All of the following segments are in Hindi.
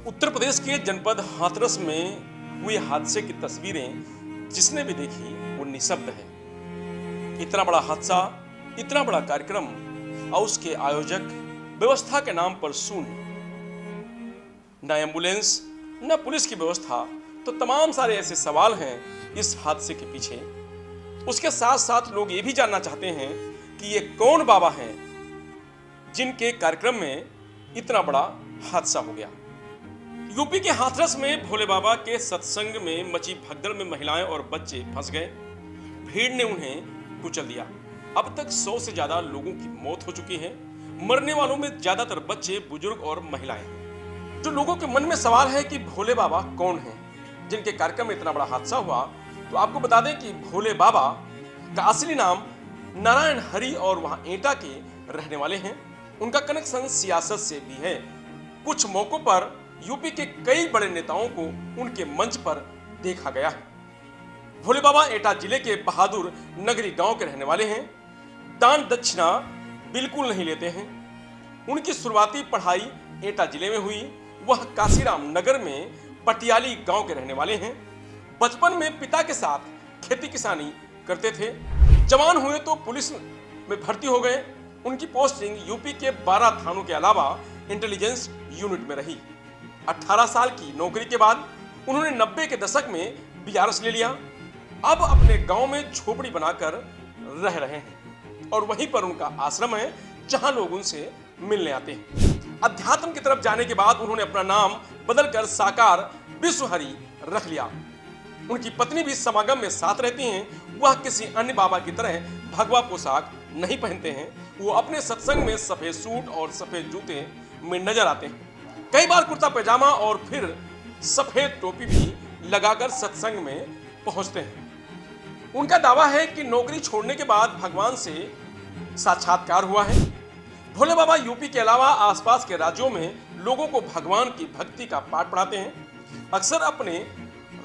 उत्तर प्रदेश के जनपद हाथरस में हुए हादसे की तस्वीरें जिसने भी देखी वो निशब्द है। इतना बड़ा हादसा, इतना बड़ा कार्यक्रम और उसके आयोजक व्यवस्था के नाम पर शून्य। न एम्बुलेंस न पुलिस की व्यवस्था, तो तमाम सारे ऐसे सवाल हैं इस हादसे के पीछे। उसके साथ साथ लोग ये भी जानना चाहते हैं कि ये कौन बाबा हैं जिनके कार्यक्रम में इतना बड़ा हादसा हो गया। यूपी के हाथरस में भोले बाबा के सत्संग में मची भगदड़ में महिलाएं और बच्चे फंस गए। भीड़ ने उन्हें कुचल दिया। अब तक 100 से ज्यादा लोगों की मौत हो चुकी है। मरने वालों में ज्यादातर बच्चे, बुजुर्ग और महिलाएं हैं। जो लोगों के मन में सवाल है कि भोले बाबा कौन हैं जिनके कार्यक्रम में इतना बड़ा हादसा हुआ, तो आपको बता दें कि भोले बाबा का असली नाम नारायण हरि और वहां एटा के रहने वाले हैं। उनका कनेक्शन सियासत से भी है। कुछ मौकों पर यूपी के कई बड़े नेताओं को उनके मंच पर देखा गया है। भोले बाबा एटा जिले के बहादुर नगरी गांव के रहने वाले हैं। दान दक्षिणा बिल्कुल नहीं लेते हैं। उनकी शुरुआती पढ़ाई एटा जिले में हुई। वह काशीराम नगर में पटियाली गांव के रहने वाले हैं। बचपन में पिता के साथ खेती किसानी करते थे। जवान हुए तो पुलिस में भर्ती हो गए। उनकी पोस्टिंग यूपी के 12 थानों के अलावा इंटेलिजेंस यूनिट में रही। 18 साल की नौकरी के बाद उन्होंने 90 के दशक में बीआरएस ले लिया। अब अपने गांव में झोपड़ी बनाकर रह रहे हैं और वहीं पर उनका आश्रम है जहां लोग उनसे मिलने आते हैं। अध्यात्म की तरफ जाने के बाद उन्होंने अपना नाम बदलकर साकार विश्वहरि रख लिया। उनकी पत्नी भी समागम में साथ रहती हैं। वह किसी अन्य बाबा की तरह भगवा पोशाक नहीं पहनते हैं। वो अपने सत्संग में सफेद सूट और सफेद जूते में नजर आते हैं। कई बार कुर्ता पैजामा और फिर सफेद टोपी भी लगाकर सत्संग में पहुंचते हैं। उनका दावा है कि नौकरी छोड़ने के बाद भगवान से साक्षात्कार हुआ है। भोले बाबा यूपी के अलावा आसपास के राज्यों में लोगों को भगवान की भक्ति का पाठ पढ़ाते हैं। अक्सर अपने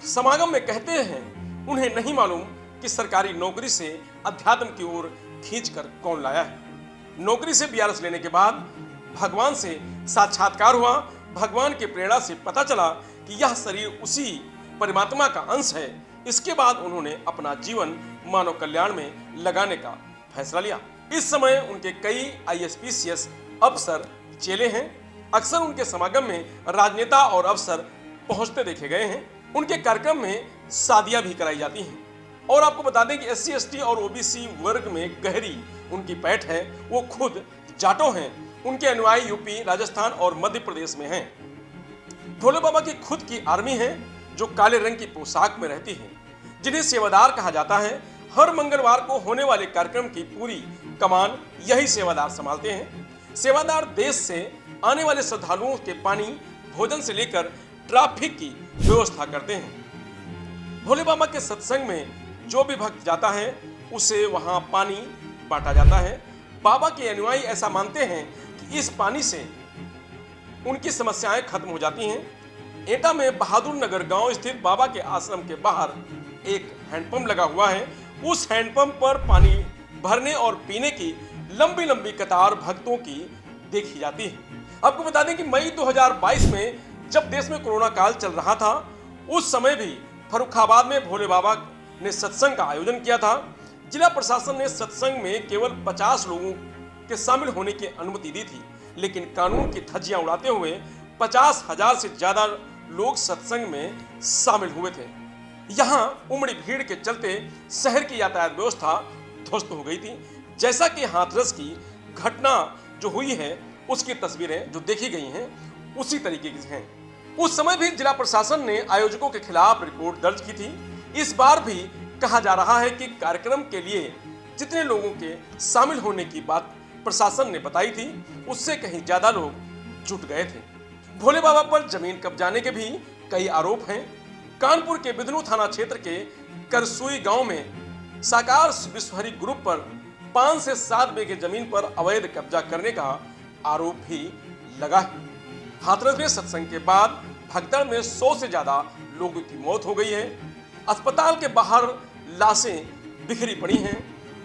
समागम में कहते हैं उन्हें नहीं मालूम कि सरकारी नौकरी से अध्यात्म की ओर खींचकर कौन लाया है। नौकरी से बीआरएस लेने के बाद भगवान से साक्षात्कार हुआ। भगवान की प्रेरणा से पता चला कि यह शरीर उसी परमात्मा का अंश है। इसके बाद उन्होंने अपना जीवन मानव कल्याण में लगाने का फैसला लिया। इस समय उनके कई आईएएस अफसर चेले हैं। अक्सर उनके समागम में राजनेता और अफसर पहुंचते देखे गए हैं। उनके कार्यक्रम में शादियां भी कराई जाती हैं। और आपको बता दें कि एससी एसटी और ओबीसी वर्ग में गहरी उनकी पैठ है। वो खुद जाटो हैं। उनके अनुयायी यूपी, राजस्थान और मध्य प्रदेश में हैं। भोले बाबा की खुद की आर्मी है जो काले रंग की पोशाक में रहती है, जिन्हें सेवादार कहा जाता है। हर मंगलवार को होने वाले कार्यक्रम की पूरी कमान यही सेवादार संभालते हैं। सेवादार देश से आने वाले श्रद्धालुओं के पानी, भोजन से लेकर ट्रैफिक की व्यवस्था करते हैं। भोले बाबा के सत्संग में जो भी भक्त जाता है उसे वहां पानी बांटा जाता है। बाबा के अनुयायी ऐसा मानते हैं कि इस पानी से उनकी समस्याएं खत्म हो जाती हैं। एटा में बहादुर नगर गांव स्थित बाबा के आश्रम के बाहर एक हैंडपंप लगा हुआ है। उस हैंडपंप पर पानी भरने और पीने की लंबी लंबी कतार भक्तों की देखी जाती है। आपको बता दें कि मई 2022 में जब देश में कोरोना काल चल रहा था, उस समय भी फर्रुखाबाद में भोले बाबा ने सत्संग का आयोजन किया था। जिला प्रशासन ने सत्संग में केवल 50 लोगों के शामिल होने की अनुमति दी थी, लेकिन कानून की धज्जियां उड़ाते हुए 50,000 से ज्यादा लोग सत्संग में शामिल हुए थे। यहां उमड़ी भीड़ के चलते शहर की यातायात व्यवस्था ध्वस्त हो गई थी। जैसा कि हाथरस की घटना जो हुई है उसकी तस्वीरें जो देखी गई हैं उसी तरीके की हैं। उस समय भी जिला प्रशासन ने आयोजकों के खिलाफ रिपोर्ट दर्ज की थी। इस बार भी कहा जा रहा है कि कार्यक्रम के लिए जितने लोगों के शामिल होने की बात प्रशासन ने बताई थी, उससे कहीं ज्यादा लोग जुट गए थे। भोले बाबा पर जमीन कब्जाने के भी कई आरोप हैं। कानपुर के बिदनू थाना क्षेत्र के करसुई गांव में साकार विश्वहरि ग्रुप पर 5 से 7 बीघे जमीन पर अवैध कब्जा करने का आरोप भी लगा है। हाथरस में सत्संग के बाद भगदड़ में 100 से ज्यादा लोगों की मौत हो गई है। अस्पताल के बाहर लाशें बिखरी पड़ी हैं।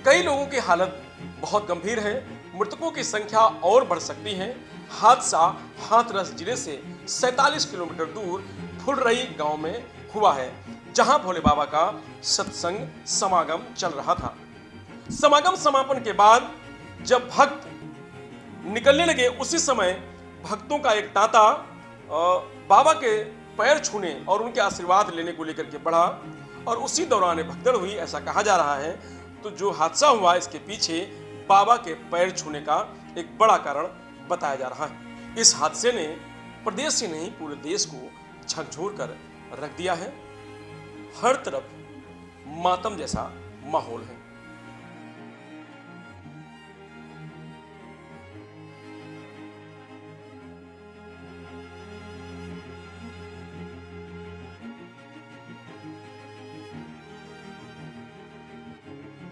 कई लोगों की हालत बहुत गंभीर है। मृतकों की संख्या और बढ़ सकती है। हादसा हाथरस जिले से 47 किलोमीटर दूर फुलरई गांव में हुआ है, जहां भोले बाबा का सत्संग समागम चल रहा था। समागम समापन के बाद जब भक्त निकलने लगे, उसी समय भक्तों का एक तांता बाबा के पैर छूने और उनके आशीर्वाद लेने को लेकर के बढ़ा और उसी दौरान भगदड़ हुई, ऐसा कहा जा रहा है। तो जो हादसा हुआ, इसके पीछे बाबा के पैर छूने का एक बड़ा कारण बताया जा रहा है। इस हादसे ने प्रदेश ही नहीं पूरे देश को झकझोर कर रख दिया है। हर तरफ मातम जैसा माहौल है।